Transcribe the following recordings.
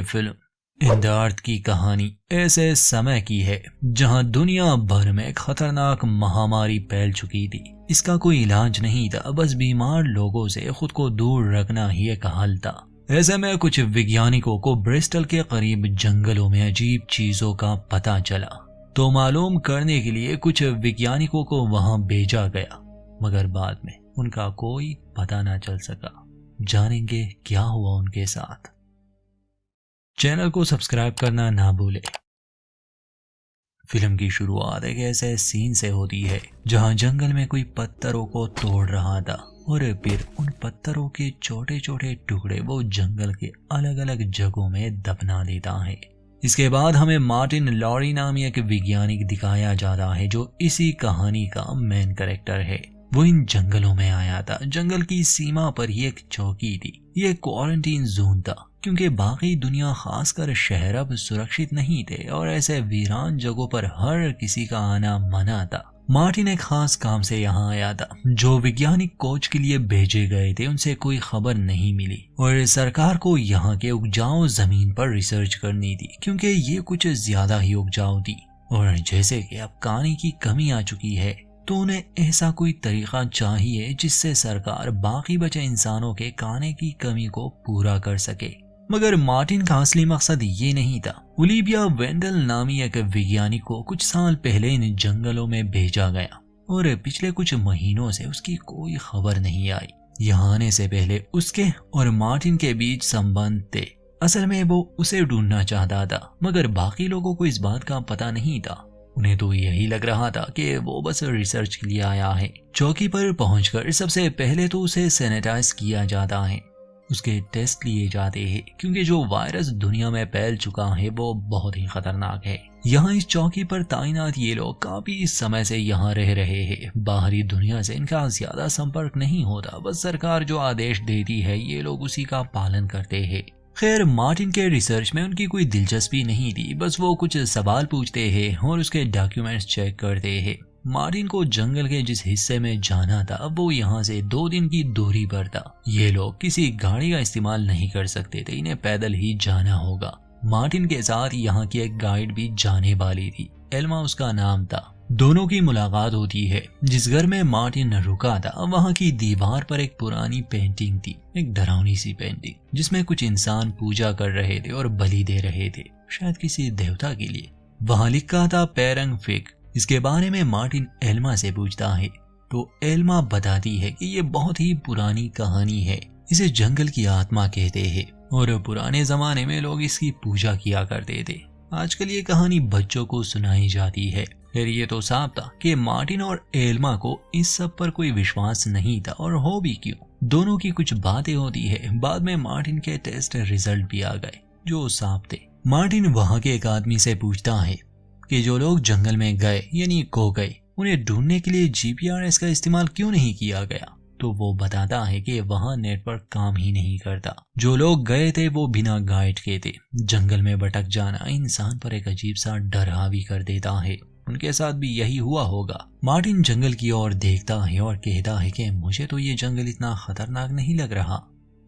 Film in the earth की कहानी ऐसे समय की है जहां दुनिया भर में खतरनाक महामारी फैल चुकी थी। इसका कोई इलाज नहीं था, बस बीमार लोगों से खुद को दूर रखना ही एक हल था। ऐसे में कुछ वैज्ञानिकों को ब्रिस्टल के करीब जंगलों में अजीब चीजों का पता चला, तो मालूम करने के लिए कुछ वैज्ञानिकों को वहां भेजा गया, मगर बाद में उनका कोई पता न चल सका। जानेंगे क्या हुआ उनके साथ। चैनल को सब्सक्राइब करना ना भूले। फिल्म की शुरुआत एक ऐसे सीन से होती है जहां जंगल में कोई पत्थरों को तोड़ रहा था और फिर उन पत्थरों के छोटे छोटे टुकड़े वो जंगल के अलग अलग जगहों में दफना देता है। इसके बाद हमें मार्टिन लॉरी नामी एक वैज्ञानिक दिखाया जाता है जो इसी कहानी का मेन कैरेक्टर है। वो इन जंगलों में आया था। जंगल की सीमा पर ही एक चौकी थी। ये क्वारंटीन जोन था क्योंकि बाकी दुनिया खासकर शहर अब सुरक्षित नहीं थे और ऐसे वीरान जगहों पर हर किसी का आना मना था। मार्टिन एक खास काम से यहाँ आया था। जो वैज्ञानिक खोज के लिए भेजे गए थे उनसे कोई खबर नहीं मिली और सरकार को यहाँ के उपजाऊ जमीन पर रिसर्च करनी थी क्योंकि ये कुछ ज्यादा ही उपजाऊ थी और जैसे कि अब पानी की कमी आ चुकी है तो उन्हें ऐसा कोई तरीका चाहिए जिससे सरकार बाकी बचे इंसानों के खाने की कमी को पूरा कर सके। मगर मार्टिन का असली मकसद ये नहीं था। ओलिविया वेंडल नामी एक वैज्ञानिक को कुछ साल पहले इन जंगलों में भेजा गया और पिछले कुछ महीनों से उसकी कोई खबर नहीं आई। यहाँ आने से पहले उसके और मार्टिन के बीच संबंध थे। असल में वो उसे ढूंढना चाहता था मगर बाकी लोगों को इस बात का पता नहीं था। उन्हें तो यही लग रहा था कि वो बस रिसर्च के लिए आया है। चौकी पर पहुंचकर सबसे पहले तो उसे सैनिटाइज किया जाता है, उसके टेस्ट लिए जाते हैं क्योंकि जो वायरस दुनिया में फैल चुका है वो बहुत ही खतरनाक है। यहाँ इस चौकी पर तैनात ये लोग काफी समय से यहाँ रह रहे हैं। बाहरी दुनिया से इनका ज्यादा संपर्क नहीं होता, बस सरकार जो आदेश देती है ये लोग उसी का पालन करते हैं। खैर मार्टिन के रिसर्च में उनकी कोई दिलचस्पी नहीं थी, बस वो कुछ सवाल पूछते हैं और उसके डॉक्यूमेंट्स चेक करते हैं। मार्टिन को जंगल के जिस हिस्से में जाना था वो यहाँ से 2 दिन की दूरी पर था। ये लोग किसी गाड़ी का इस्तेमाल नहीं कर सकते थे, इन्हें पैदल ही जाना होगा। मार्टिन के साथ यहाँ की एक गाइड भी जाने वाली थी, एल्मा उसका नाम था। दोनों की मुलाकात होती है। जिस घर में मार्टिन रुका था वहाँ की दीवार पर एक पुरानी पेंटिंग थी, एक डरावनी सी पेंटिंग जिसमें कुछ इंसान पूजा कर रहे थे और बलि दे रहे थे, शायद किसी देवता के लिए। वहाँ लिखा था पेरंग फिक। इसके बारे में मार्टिन एल्मा से पूछता है तो एल्मा बताती है कि ये बहुत ही पुरानी कहानी है, इसे जंगल की आत्मा कहते हैं और पुराने जमाने में लोग इसकी पूजा किया करते थे। आजकल ये कहानी बच्चों को सुनाई जाती है। फिर ये तो साफ था कि मार्टिन और एल्मा को इस सब पर कोई विश्वास नहीं था, और हो भी क्यों। दोनों की कुछ बातें होती है। बाद में मार्टिन के टेस्ट रिजल्ट भी आ गए जो साफ थे। मार्टिन वहाँ के एक आदमी से पूछता है कि जो लोग जंगल में गए यानी खो गए उन्हें ढूंढने के लिए जीपीआरएस का इस्तेमाल क्यों नहीं किया गया। तो वो बताता है कि वहाँ नेटवर्क काम ही नहीं करता। जो लोग गए थे वो बिना गाइड के थे। जंगल में भटक जाना इंसान पर एक अजीब सा डर हावी कर देता है। उनके साथ भी यही हुआ होगा। मार्टिन जंगल की ओर देखता है और कहता है कि मुझे तो ये जंगल इतना खतरनाक नहीं लग रहा।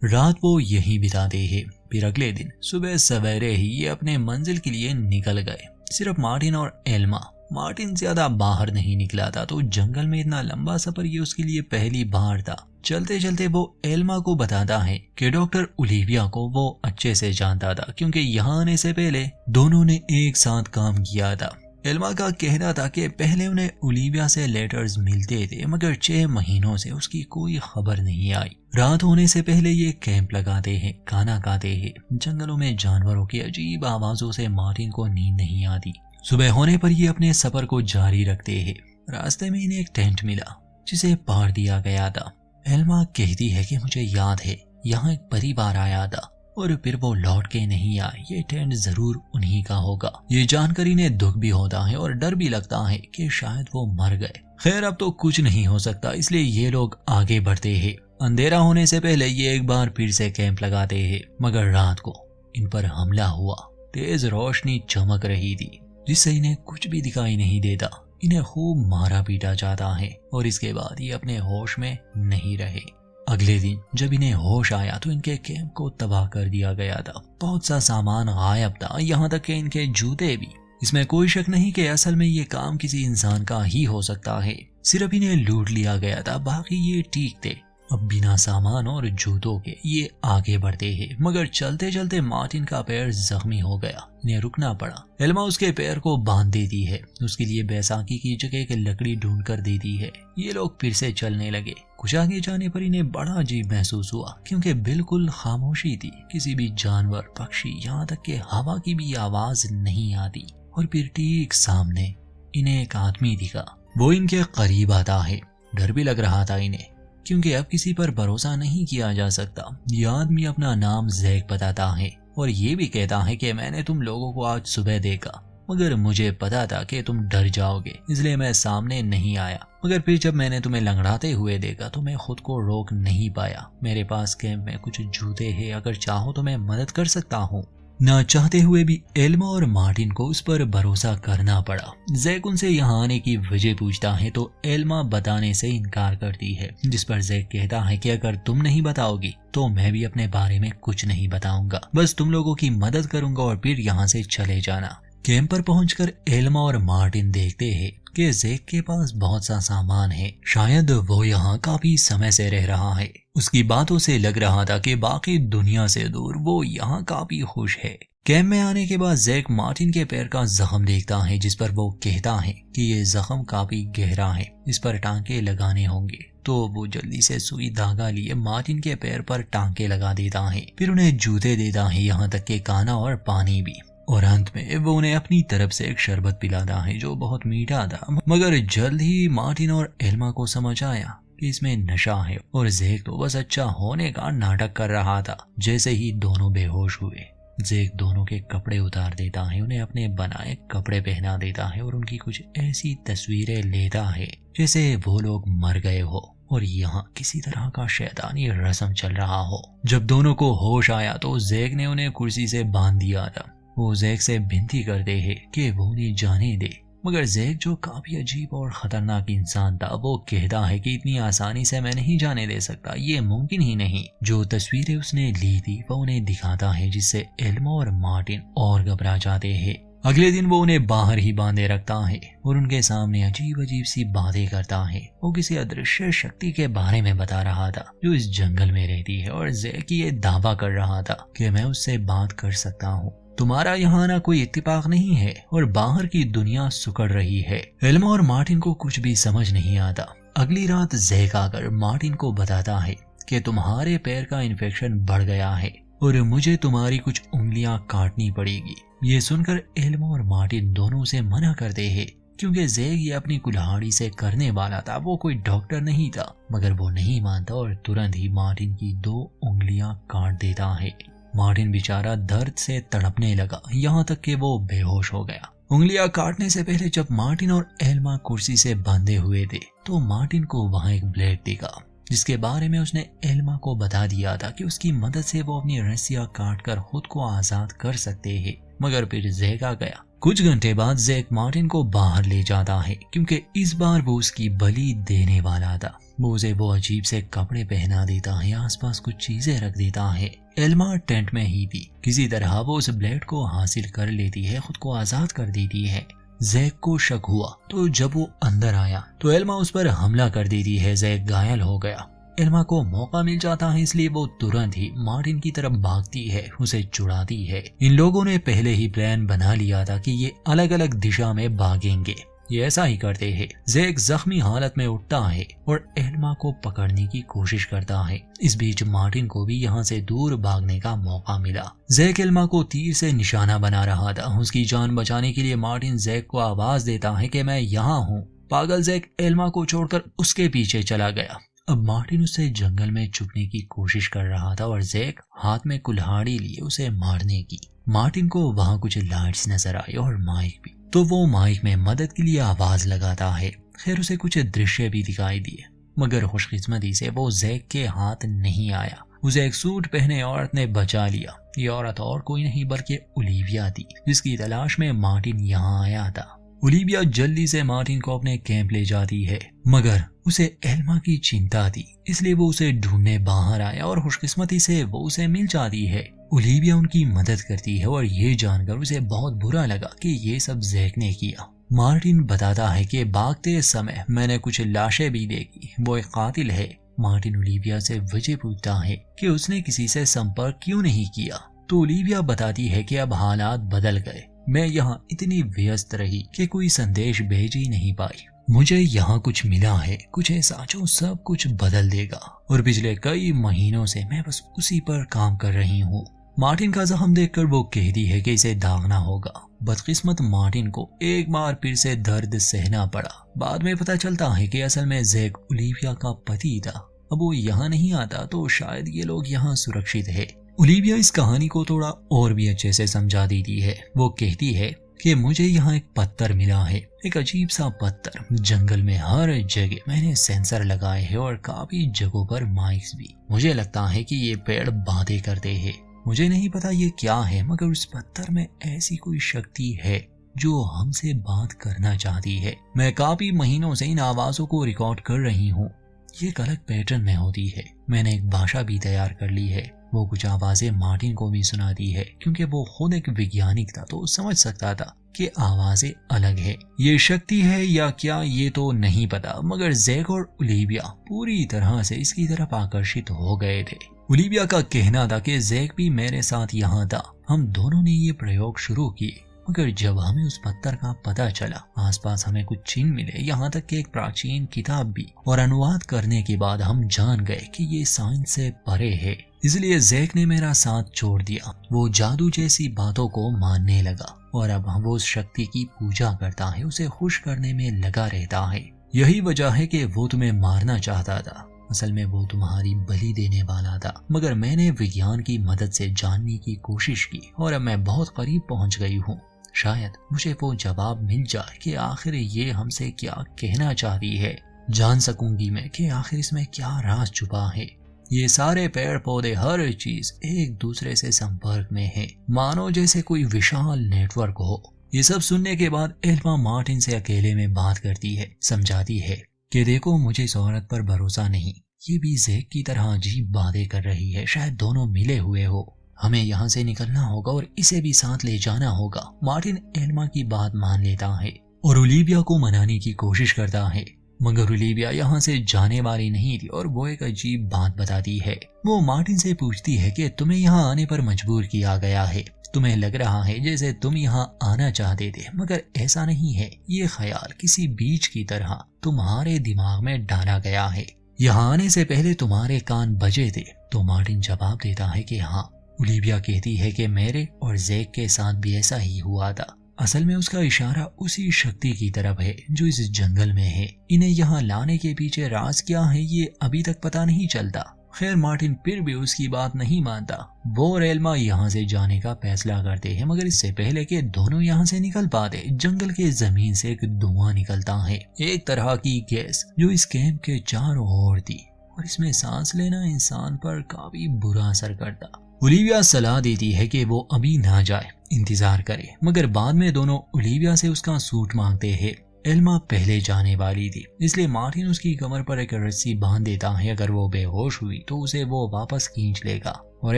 रात वो यहीं बिताते हैं। फिर अगले दिन सुबह सवेरे ही ये अपने मंजिल के लिए निकल गए, सिर्फ मार्टिन और एल्मा। मार्टिन ज्यादा बाहर नहीं निकला था, तो जंगल में इतना लंबा सफर ये उसके लिए पहली बार था। चलते चलते वो एल्मा को बताता है कि डॉक्टर ओलिविया को वो अच्छे से जानता था क्योंकि यहाँ आने से पहले दोनों ने एक साथ काम किया था। एल्मा का कहना था कि पहले उन्हें ओलिविया से लेटर्स मिलते थे मगर 6 महीनों से उसकी कोई खबर नहीं आई। रात होने से पहले ये कैंप लगाते हैं, खाना खाते हैं। जंगलों में जानवरों की अजीब आवाजों से मार्टिन को नींद नहीं आती। सुबह होने पर ये अपने सफर को जारी रखते हैं। रास्ते में इन्हें एक टेंट मिला जिसे पार दिया गया था। एल्मा कहती है कि मुझे याद है यहाँ एक परिवार आया था और फिर वो लौट के नहीं आए। ये टेंट जरूर उन्हीं का होगा। ये जानकर इन्हें दुख भी होता है और डर भी लगता है कि शायद वो मर गए। खैर अब तो कुछ नहीं हो सकता, इसलिए ये लोग आगे बढ़ते हैं। अंधेरा होने से पहले ये एक बार फिर से कैंप लगाते हैं मगर रात को इन पर हमला हुआ। तेज रोशनी चमक रही थी जिससे इन्हें कुछ भी दिखाई नहीं देता। इन्हें खूब मारा पीटा जाता है और इसके बाद ये अपने होश में नहीं रहे। अगले दिन जब इन्हें होश आया तो इनके कैंप को तबाह कर दिया गया था। बहुत सा सामान गायब था, यहाँ तक कि इनके जूते भी। इसमें कोई शक नहीं कि असल में ये काम किसी इंसान का ही हो सकता है। सिर्फ इन्हें लूट लिया गया था, बाकी ये ठीक थे। अब बिना सामान और जूतों के ये आगे बढ़ते हैं, मगर चलते चलते मार्टिन का पैर जख्मी हो गया। इन्हें रुकना पड़ा। एल्मा उसके पैर को बांध देती है, उसके लिए बैसाखी की जगह एक लकड़ी ढूंढ कर देती है। ये लोग फिर से चलने लगे। कुछ आगे जाने पर इन्हें बड़ा अजीब महसूस हुआ, क्योंकि बिल्कुल खामोशी थी। किसी भी जानवर, पक्षी, यहाँ तक कि हवा की भी आवाज नहीं आती। और फिर ठीक सामने इन्हें एक आदमी दिखा। वो इनके करीब आता है। डर भी लग रहा था इन्हें, क्योंकि अब किसी पर भरोसा नहीं किया जा सकता। यह आदमी अपना नाम जैक बताता है और ये भी कहता है कि मैंने तुम लोगों को आज सुबह देखा, मगर मुझे पता था कि तुम डर जाओगे, इसलिए मैं सामने नहीं आया। मगर फिर जब मैंने तुम्हें लंगड़ाते हुए देखा तो मैं खुद को रोक नहीं पाया। मेरे पास कैंप में कुछ जूते हैं, अगर चाहो तो मैं मदद कर सकता हूँ। ना चाहते हुए भी एल्मा और मार्टिन को उस पर भरोसा करना पड़ा। जैक उनसे यहाँ आने की वजह पूछता है तो एल्मा बताने से इनकार करती है, जिस पर जैक कहता है कि अगर तुम नहीं बताओगी तो मैं भी अपने बारे में कुछ नहीं बताऊंगा, बस तुम लोगों की मदद करूंगा और फिर यहाँ से चले जाना। कैंप पर पहुंचकर एल्मा और मार्टिन देखते हैं कि जैक के पास बहुत सा सामान है। शायद वो यहाँ काफी समय से रह रहा है। उसकी बातों से लग रहा था कि बाकी दुनिया से दूर वो यहाँ काफी खुश है। कैंप में आने के बाद जैक मार्टिन के पैर का जख्म देखता है, जिस पर वो कहता है कि ये जख्म काफी गहरा है, इस पर टांके लगाने होंगे। तो वो जल्दी से सुई धागा लिए मार्टिन के पैर पर टांके लगा देता है। फिर उन्हें जूते देता है, यहाँ तक कि खाना और पानी भी। और अंत में वो उन्हें अपनी तरफ से एक शरबत पिलाता है जो बहुत मीठा था। मगर जल्द ही मार्टिन और एल्मा को समझ आया कि इसमें नशा है और जैक तो बस अच्छा होने का नाटक कर रहा था। जैसे ही दोनों बेहोश हुए, जैक दोनों के कपड़े उतार देता है, उन्हें अपने बनाए कपड़े पहना देता है और उनकी कुछ ऐसी तस्वीरें लेता है जैसे वो लोग मर गए हो और यहाँ किसी तरह का शैतानी रस्म चल रहा हो। जब दोनों को होश आया तो जैक ने उन्हें कुर्सी से बांध दिया था। वो जैक से विनती करते हैं कि वो उन्हें जाने दे, मगर जैक जो काफी अजीब और खतरनाक इंसान था, वो कहता है कि इतनी आसानी से मैं नहीं जाने दे सकता, ये मुमकिन ही नहीं। जो तस्वीरें उसने ली थी वो उन्हें दिखाता है, जिससे एल्मा और मार्टिन और घबरा जाते हैं। अगले दिन वो उन्हें बाहर ही बांधे रखता है और उनके सामने अजीब अजीब सी बातें करता है। वो किसी अदृश्य शक्ति के बारे में बता रहा था जो इस जंगल में रहती है और जैक ये दावा कर रहा था कि मैं उससे बात कर सकता हूँ। तुम्हारा यहाँ आना कोई इत्तेफाक नहीं है और बाहर की दुनिया सुकड़ रही है। एल्मा और मार्टिन को कुछ भी समझ नहीं आता। अगली रात जैक आकर मार्टिन को बताता है कि तुम्हारे पैर का इन्फेक्शन बढ़ गया है और मुझे तुम्हारी कुछ उंगलियां काटनी पड़ेगी। ये सुनकर एल्मा और मार्टिन दोनों से मना करते हैं, क्योंकि जैक ये अपनी कुल्हाड़ी से करने वाला था। वो कोई डॉक्टर नहीं था, मगर वो नहीं मानता और तुरंत ही मार्टिन की 2 उंगलियां काट देता है। मार्टिन बेचारा दर्द से तड़पने लगा, यहाँ तक कि वो बेहोश हो गया। उंगलियां काटने से पहले जब मार्टिन और एल्मा कुर्सी से बंधे हुए थे तो मार्टिन को वहां एक ब्लेड दिखा, जिसके बारे में उसने एल्मा को बता दिया था कि उसकी मदद से वो अपनी रस्सियां काटकर खुद को आजाद कर सकते हैं। मगर फिर जैक आ गया। कुछ घंटे बाद जैक मार्टिन को बाहर ले जाता है, क्योंकि इस बार वो उसकी बलि देने वाला था। वो उसे वो अजीब से कपड़े पहना देता है, आसपास कुछ चीजें रख देता है। एल्मा टेंट में ही थी। किसी तरह वो उस ब्लेड को हासिल कर लेती है, खुद को आजाद कर देती है। जैक को शक हुआ तो जब वो अंदर आया तो एल्मा उस पर हमला कर देती है। जैक घायल हो गया। एल्मा को मौका मिल जाता है, इसलिए वो तुरंत ही मार्टिन की तरफ भागती है, उसे छुड़ाती है। इन लोगों ने पहले ही प्लान बना लिया था कि ये अलग अलग दिशा में भागेंगे। ये ऐसा ही करते हैं। जैक जख्मी हालत में उठता है और एल्मा को पकड़ने की कोशिश करता है। इस बीच मार्टिन को भी यहाँ से दूर भागने का मौका मिला। जैक एल्मा को तीर से निशाना बना रहा था। उसकी जान बचाने के लिए मार्टिन जैक को आवाज देता है कि मैं यहाँ हूँ। पागल जैक एल्मा को छोड़कर उसके पीछे चला गया। अब मार्टिन उससे जंगल में छुपने की कोशिश कर रहा था और जैक हाथ में कुल्हाड़ी लिए उसे मारने की। मार्टिन को वहाँ कुछ लाइट्स नजर आई और माइक भी, तो वो माइक में मदद के लिए आवाज लगाता है। खैर उसे कुछ दृश्य भी दिखाई दिए, मगर खुशकिस्मती से वो जैक के हाथ नहीं आया। उसे एक सूट पहने औरत ने बचा लिया। ये औरत और कोई नहीं बल्कि ओलिविया थी, जिसकी तलाश में मार्टिन यहाँ आया था। ओलिविया जल्दी से मार्टिन को अपने कैंप ले जाती है, मगर उसे एल्मा की चिंता थी, इसलिए वो उसे ढूंढने बाहर आया और खुशकिस्मती से वो उसे मिल जाती है। ओलिविया उनकी मदद करती है और ये जानकर उसे बहुत बुरा लगा कि ये सब जैक ने किया। मार्टिन बताता है कि भागते समय मैंने कुछ लाशें भी देखी, वो एक कातिल है। मार्टिन ओलिविया से वजह पूछता है कि उसने किसी से संपर्क क्यों नहीं किया, तो ओलिविया बताती है कि अब हालात बदल गए, मैं यहाँ इतनी व्यस्त रही कि कोई संदेश भेज ही नहीं पाई। मुझे यहाँ कुछ मिला है, कुछ ऐसा जो सब कुछ बदल देगा, और पिछले कई महीनों से मैं बस उसी पर काम कर रही हूँ। मार्टिन का जख्म देखकर वो कहती है कि इसे दागना होगा। बदकिस्मत मार्टिन को एक बार फिर से दर्द सहना पड़ा। बाद में पता चलता है कि असल में जैक ओलिविया का पति था। अब वो यहाँ नहीं आता तो शायद ये लोग यहाँ सुरक्षित है। ओलिविया इस कहानी को थोड़ा और भी अच्छे से समझा देती है। वो कहती है कि मुझे यहाँ एक पत्थर मिला है, एक अजीब सा पत्थर। जंगल में हर जगह मैंने सेंसर लगाए हैं और काफी जगहों पर माइक्स भी। मुझे लगता है कि ये पेड़ बातें करते हैं। मुझे नहीं पता ये क्या है, मगर उस पत्थर में ऐसी कोई शक्ति है जो हमसे बात करना चाहती है। मैं काफी महीनों से इन आवाजों को रिकॉर्ड कर रही हूँ। ये एक अलग पैटर्न में होती है। मैंने एक भाषा भी तैयार कर ली है। वो कुछ आवाजें मार्टिन को भी सुनाती है, क्योंकि वो खुद एक वैज्ञानिक था तो समझ सकता था कि आवाजें अलग है। ये शक्ति है या क्या ये तो नहीं पता, मगर जैक और ओलिविया पूरी तरह से इसकी तरफ आकर्षित हो गए थे। ओलिविया का कहना था कि जैक भी मेरे साथ यहाँ था, हम दोनों ने ये प्रयोग शुरू किए, मगर जब हमें उस पत्थर का पता चला, आसपास हमें कुछ चिन्ह मिले, यहाँ तक कि एक प्राचीन किताब भी, और अनुवाद करने के बाद हम जान गए कि ये साइंस से परे है। इसलिए जैक ने मेरा साथ छोड़ दिया। वो जादू जैसी बातों को मानने लगा और अब वो उस शक्ति की पूजा करता है, उसे खुश करने में लगा रहता है। यही वजह है कि वो तुम्हें मारना चाहता था। असल में वो तुम्हारी बलि देने वाला था, मगर मैंने विज्ञान की मदद से जानने की कोशिश की और अब मैं बहुत करीब पहुंच गई हूँ। शायद मुझे वो जवाब मिल जाए कि आखिर ये हमसे क्या कहना चाहती है। जान सकूंगी मैं कि आखिर इसमें क्या राज छुपा है। ये सारे पेड़ पौधे, हर चीज एक दूसरे से संपर्क में है, मानो जैसे कोई विशाल नेटवर्क हो। ये सब सुनने के बाद एल्मा मार्टिन से अकेले में बात करती है, समझाती है कि देखो मुझे इस औरत पर भरोसा नहीं, ये भी जैक की तरह अजीब बातें कर रही है, शायद दोनों मिले हुए हो। हमें यहाँ से निकलना होगा और इसे भी साथ ले जाना होगा। मार्टिन एल्मा की बात मान लेता है और ओलिविया को मनाने की कोशिश करता है, मगर ओलिविया यहाँ से जाने वाली नहीं थी और वो एक अजीब बात बताती है। वो मार्टिन से पूछती है कि तुम्हें यहाँ आने पर मजबूर किया गया है, तुम्हें लग रहा है जैसे तुम यहाँ आना चाहते थे, मगर ऐसा नहीं है। ये ख्याल किसी बीज की तरह तुम्हारे दिमाग में डाला गया है। यहाँ आने से पहले तुम्हारे कान बजे थे। तो मार्टिन जवाब देता है कि हाँ। ओलिविया कहती है कि मेरे और जैक के साथ भी ऐसा ही हुआ था। असल में उसका इशारा उसी शक्ति की तरफ है जो इस जंगल में है। इन्हें यहाँ लाने के पीछे राज क्या है ये अभी तक पता नहीं चलता। खैर मार्टिन फिर भी उसकी बात नहीं मानता। वो और एल्मा यहाँ से जाने का फैसला करते हैं, मगर इससे पहले कि दोनों यहाँ से निकल पाते, जंगल के जमीन से एक धुआं निकलता है, एक तरह की गैस जो इस कैंप के चारों ओर थी, और इसमें सांस लेना इंसान पर काफी बुरा असर करता। ओलिविया सलाह देती है कि वो अभी ना जाए, इंतजार करे, मगर बाद में दोनों ओलिविया से उसका सूट मांगते हैं। एल्मा पहले जाने वाली थी, इसलिए मार्टिन उसकी कमर पर एक रस्सी बांध देता है। अगर वो बेहोश हुई तो उसे वो वापस खींच लेगा, और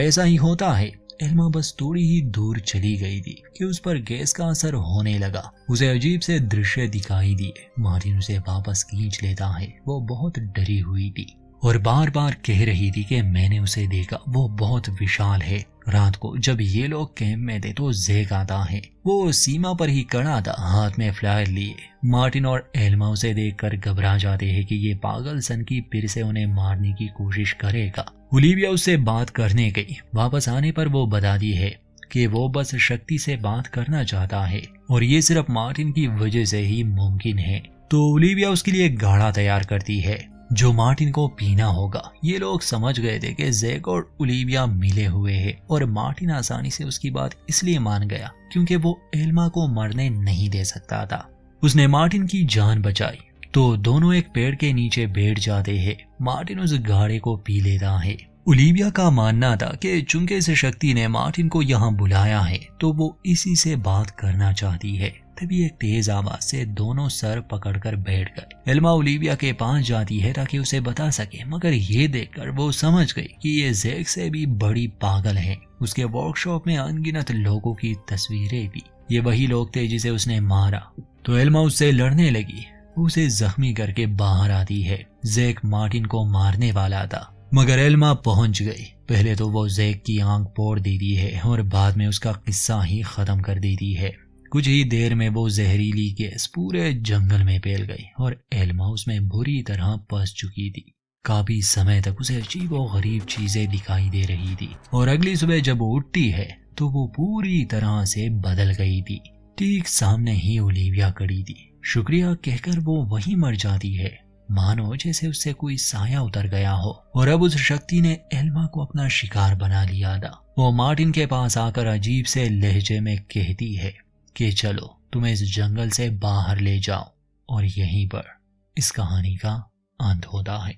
ऐसा ही होता है। एल्मा बस थोड़ी ही दूर चली गई थी कि उस पर गैस का असर होने लगा। उसे अजीब से दृश्य दिखाई दिए। मार्टिन उसे वापस खींच लेता है। वो बहुत डरी हुई थी और बार बार कह रही थी कि मैंने उसे देखा, वो बहुत विशाल है। रात को जब ये लोग कैंप में थे तो जैक आता है। वो सीमा पर ही खड़ा था, हाथ में फ्लायर लिए। मार्टिन और एल्मा उसे देखकर घबरा जाते हैं कि ये पागल सन की फिर से उन्हें मारने की कोशिश करेगा। ओलिविया उससे बात करने गई। वापस आने पर वो बताती है कि वो बस शक्ति से बात करना चाहता है और ये सिर्फ मार्टिन की वजह से ही मुमकिन है। तो ओलिविया उसके लिए एक गाढ़ा तैयार करती है जो मार्टिन को पीना होगा। ये लोग समझ गए थे कि जैक और ओलिविया मिले हुए हैं, और मार्टिन आसानी से उसकी बात इसलिए मान गया क्योंकि वो एल्मा को मरने नहीं दे सकता था। उसने मार्टिन की जान बचाई तो दोनों एक पेड़ के नीचे बैठ जाते हैं। मार्टिन उस गाढ़े को पी लेता है। ओलिविया का मानना था कि चूंकि इस शक्ति ने मार्टिन को यहाँ बुलाया है तो वो इसी से बात करना चाहती है। तभी एक तेज आवाज से दोनों सर पकड़कर बैठ गए। एल्मा ओलिविया के पास जाती है ताकि उसे बता सके, मगर ये देखकर वो समझ गई कि ये जैक से भी बड़ी पागल है। उसके वर्कशॉप में अनगिनत लोगों की तस्वीरें थी। ये वही लोग थे जिसे उसने मारा। तो एल्मा उससे लड़ने लगी, उसे जख्मी करके बाहर आती है। जैक मार्टिन को मारने वाला था, मगर एल्मा पहुंच गई। पहले तो वो जैक की आंख फोड़ देती है और बाद में उसका किस्सा ही खत्म कर देती है। कुछ ही देर में वो जहरीली गैस पूरे जंगल में फैल गई और एल्मा उसमें बुरी तरह फंस चुकी थी। काफी समय तक उसे अजीब और गरीब चीजें दिखाई दे रही थी और अगली सुबह जब वो उठती है तो वो पूरी तरह से बदल गई थी। ठीक सामने ही ओलिविया खड़ी थी। शुक्रिया कहकर वो वहीं मर जाती है, मानो जैसे उससे कोई साया उतर गया हो। और अब उस शक्ति ने एल्मा को अपना शिकार बना लिया था। वो मार्टिन के पास आकर अजीब से लहजे में कहती है कि चलो तुम्हें इस जंगल से बाहर ले जाओ, और यहीं पर इस कहानी का अंत होता है।